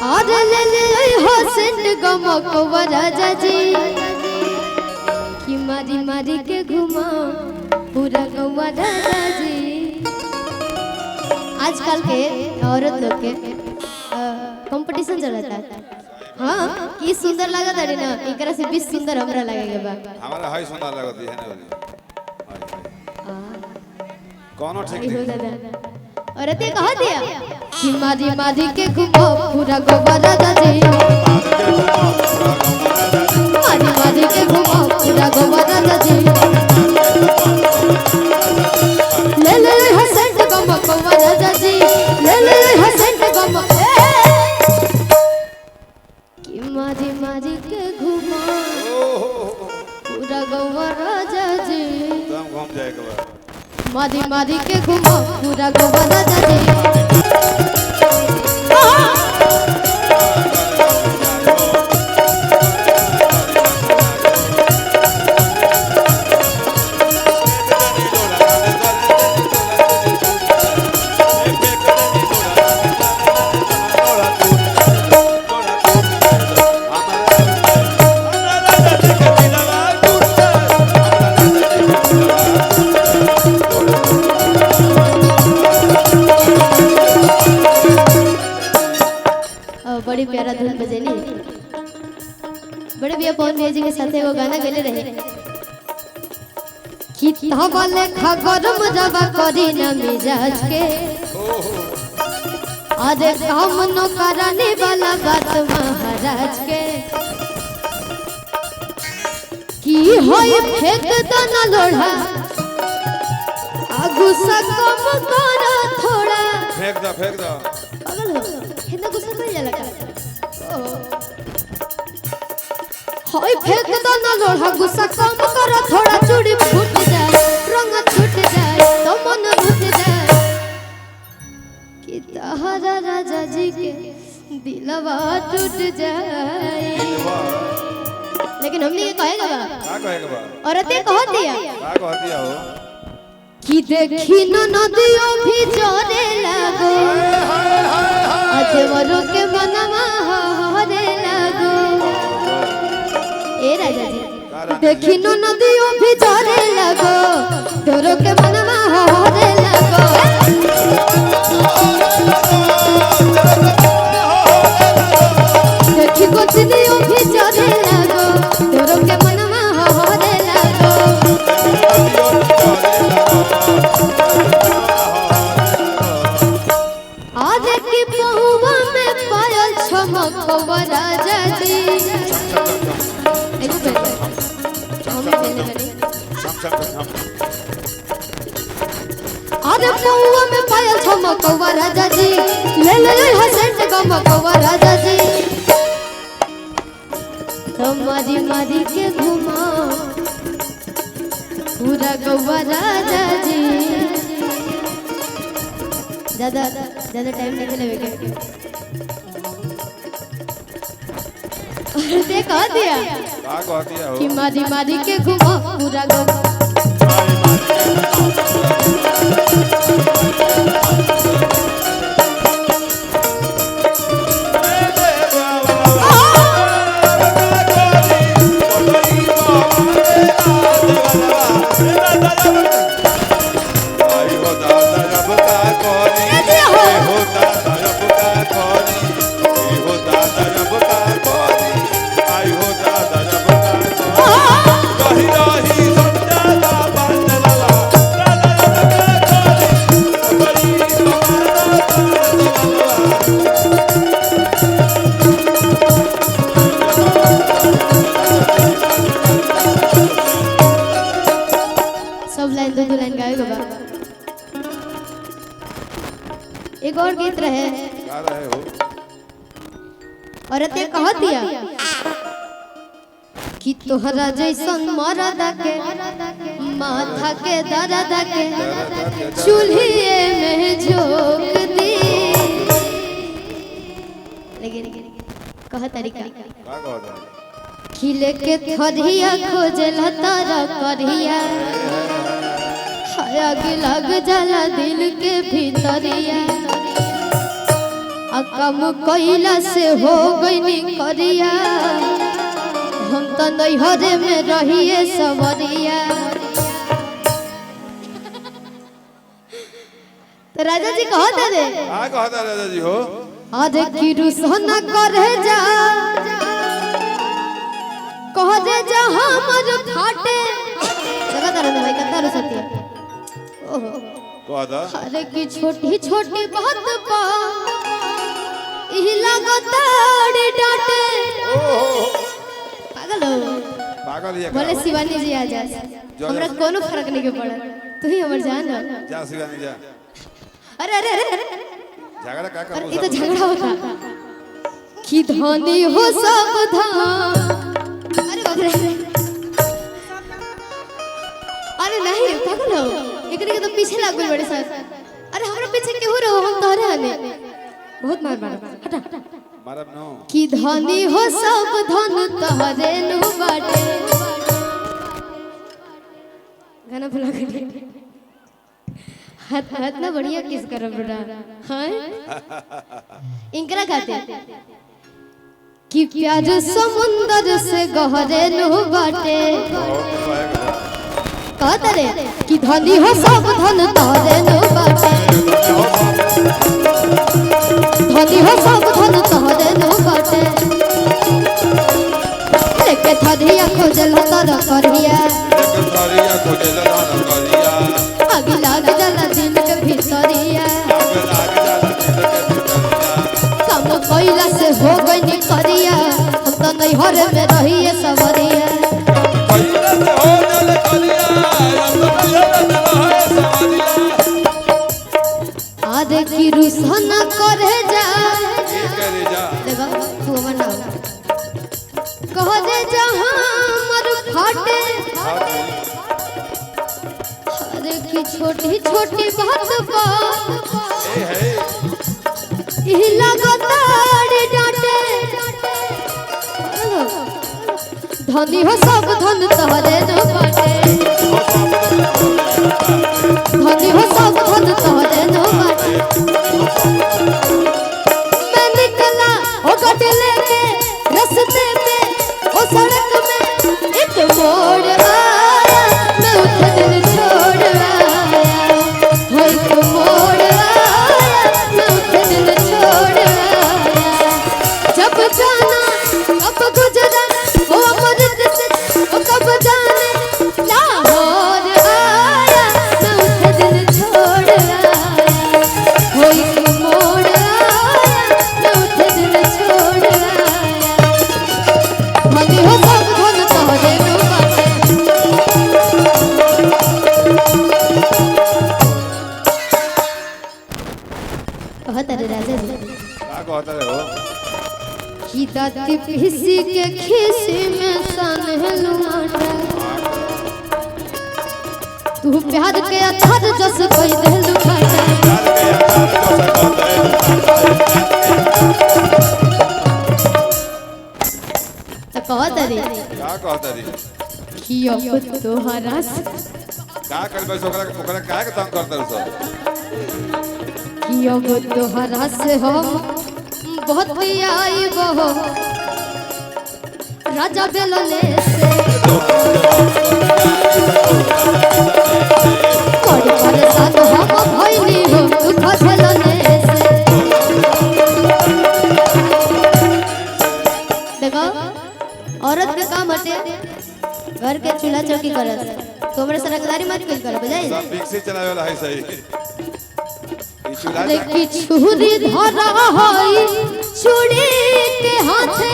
और ले ले हो सेंट गमकवा राजा जी कि मारी मारी के घुमा पूरा गवा राजा जी। आजकल के औरत लोग के कंपटीशन चलता है। हाँ की सुंदर लागत है ना, एकरा से 20 सुंदर हमरा लगेगा बा। हमारा हाई सुंदर लगती है ना वाली। कौन ठीक है और ते कह दिया कि मारी मारी के घुमा पूरा गवा राजा जी, मारी मारी के घुमा पूरा गवा राजा जी। ले ले हसंत गमकवा राजा जी, ले ले हसंत गमक कि मारी मारी के घुमा पूरा गवा राजा जी। तुम घूम जाएगा बा। मारी मारी के घुमा पूरा गवा राजा जी। बड़ी प्यारा धुन बजेली। बड़े भैया पवन भैया जी के साथ वो गाना गले रहे कि तवले खगरम जबा करी न मिजाज के, अरे काम न कराने वाला बात महाराज के की होई फेंक दना लोढ़ा गुस्सा कम करा थोड़ा। फेंक दो पागल हो कितना गुस्सा कर जाला का। होय फेंक दो ना लोढ़ा गुस्सा कम करो थोड़ा, चूड़ी फूट जाए रंग छूट जाए तो मन भूल जाए कि तहरा राजा जी के दिलवा टूट जाए। लेकिन हमने ये कहेगा बा का कहेगा बा औरतें कह दिया का कह दिया हो कि देखी न नदियों भी जोरे लागो, अजवरों के मनवा हरे लागो। ए राजा जी देखी न नदियों भी जोरे लागो, तोरो के मनवा हरे लागो। देखी गोचनियों भी जोरे लागो, तोरो के मनवा हरे लागो। आज की पहुआ में पायल चमकवा राजा जी। अरे पहुआ में पायल चमकवा राजा जी, ले ले हसंत गमकवा राजा जी। तो मारी मारी के घुमा पूरा गवा राजा जी। ज्यादा ज्यादा टाइम नहीं लगेगा ते कह दिया का कह दिया हो कि मारी मारी के घुमा पूरा गवा। दो लाइन गाएगा बा। एक और गीत रहे गा रहे हो औरतें कह दिया कि तोहरा जैसन मरदा के माथा के दर्द के चूल्हे में झोंक दी। लेकिन कह तरीका का कह दो खिले के थरिया खोजला तारा करिया, आग लग जाला दिल के भीतरिया। कम कोइला से हो गई करिया हम तो नैहरे में रहिए सवरिया। तो राजा जी कहते रे कहता राजा जी हो अरे की रुसना करे जा कह दे जा हमर फाटे जगह तारे भाई कता रुसती ओहो कहता अरे की छोटी छोटी बात पा इही लगताड़ी डांटे पागल हो पागल ये बोले शिवानी जी आ जा हमरा कोनो फर्क नहीं के पड़ा तू ही हमर जान हो जा शिवानी जा। अरे अरे अरे अरे झगड़ा का कर ये तो झगड़ा होता कि धनी हो सावधान। अरे बाप रे अरे नहीं पागल हो एकरे के तो पीछे लाग गई बड़े सर। अरे हमरा पीछे केहू रहो हम तोहरे हने बहुत मार मार हटा मारब नो कि धनी हो सावधान तोहरे नु बाटे गाना भुला गए हाथ हाथ ना बढ़िया किस कर बड़ा हां इनकरा गाते कि प्यार समुंदर से गहरे नु बाटे कहते रे कि धनी हो सावधान तोहरे नु बाटे धनी हो सावधान तोहरे नु बाटे लेके धनिया खोजल तारा करिया आगे लाग जाला दिल के भीतरिया कम कोइला से हो गई करिया हम तो नैहर में रहिए सवरिया। आदे की रुसना करे जा देखो तू मना कह दे जहां मर फाटे अरे की छोटी छोटी बात पा इही लगताड़ी डांटे धनी हो सब धन तोहरे नु बाटे धनी हो सब धन तोहरे नु बाटे। मैं निकला ओ गट लेके रास्ते पे ओ सड़क में एक मोड़ आया मैं उठ दिल छोड़ आया वो एक मोड़ आया मैं उठ दिल छोड़ आया। जब जाना कब गुजरा वो अमृत से वो कब जाने लाहौर आया मैं उठ दिल छोड़ आया वो एक मोड़ आया मैं उठ दिल छोड़ आया। धनी हो सब धन तोहरे नु बाटे कहता रे राजा जी कहता रे हो कि दाती पीसी के खीसी में सनहलू आटा तू प्यार के अथर जस कोई देलू घाटा तो कहता रे कहता रे कि अब तोहरा का कर बस ओकरा का तंग करता रे सब कि अब तोहरा से हम बहुत आई बहो राजा बेलने से बड़ी परेशान हम भइली हो दुख झेलने से। देखो औरत के काम हटे घर के चूल्हा चौकी करत तो हमरे सरकदारी मत कुछ कर बुझाई सब मिक्सी चलावे वाला है सही अरे की छुरी धरा हई चूड़ी के हाथे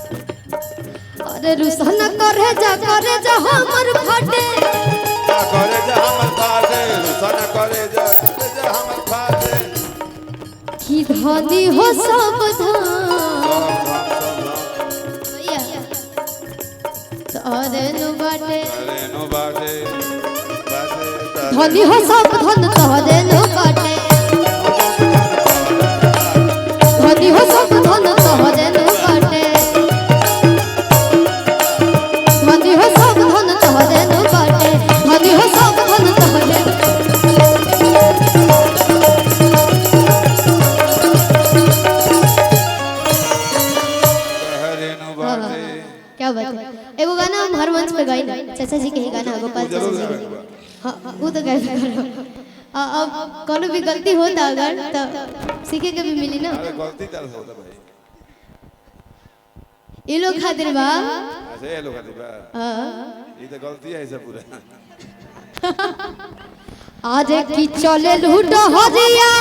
अरे रुसना करे जा हमर फाटे करे जा हमर फाटे रुसना करे जा हमर फाटे की धनी हो सावधान अरे नु बाटे धनी हो सावधान तोहरे नु बाटे धनी हो सावधान तोहरे नु बाटे धनी हो सावधान तोहरे नु बाटे धनी हो सावधान तोहरे हाँ वो तो कैसे करो अब कोनो भी गलती होता अगर तो सीखे के भी मिली ना। अरे गलती तर होता भाई ये लोग खातिर बा ऐसे ये लोग खातिर बा हाँ ये तो गलती है ऐसा पूरा आज की चले लूटो हजिया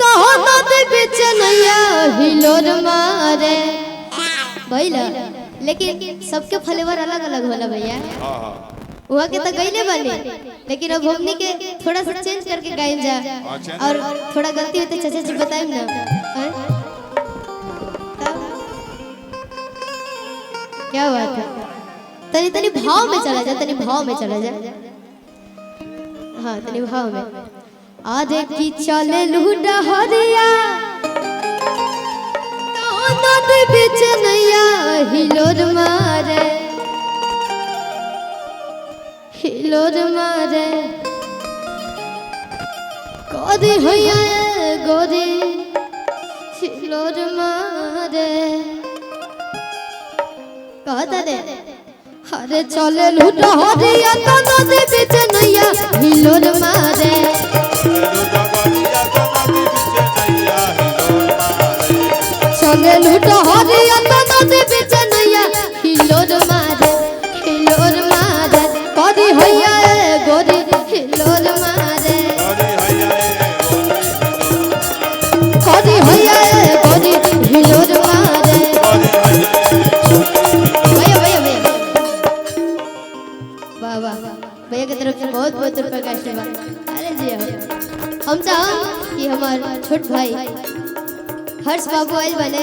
तो नदी बीच नैया हिलोर मारे भइला। लेकिन सबके फ्लेवर अलग अलग होला भैया। हां हां वहाँ के तो गईले बने लेकिन अब हमनी के थोड़ा सा चेंज करके गाइल जा और थोड़ा गलती होते चाचा जी बताइम ना। क्या बात है तनी तनी भाव में चला जा तनी भाव में चला जा। हाँ तनी भाव में आज की चले लूटा हरिया नदी बीच नैया हिलोर मारे हिलोर मारे गोरी होया गोरी हिलोर मारे कहता रे अरे चले लूटा हरिया तो नदी बीच नैया हिलोर मारे चले लूटा हरिया तो नदी बीच नैया हिलोर मारे गोरी होया गोरी हिलोर मारे गोरी होया गोरी हिलोर मारे। भैया भैया भैया वाह वाह भैया की तरफ से बहुत बहुत रुपए का आशीर्वाद। अरे जी हम चाह कि हमारे छोट भाई हर्ष बाबू आइल बने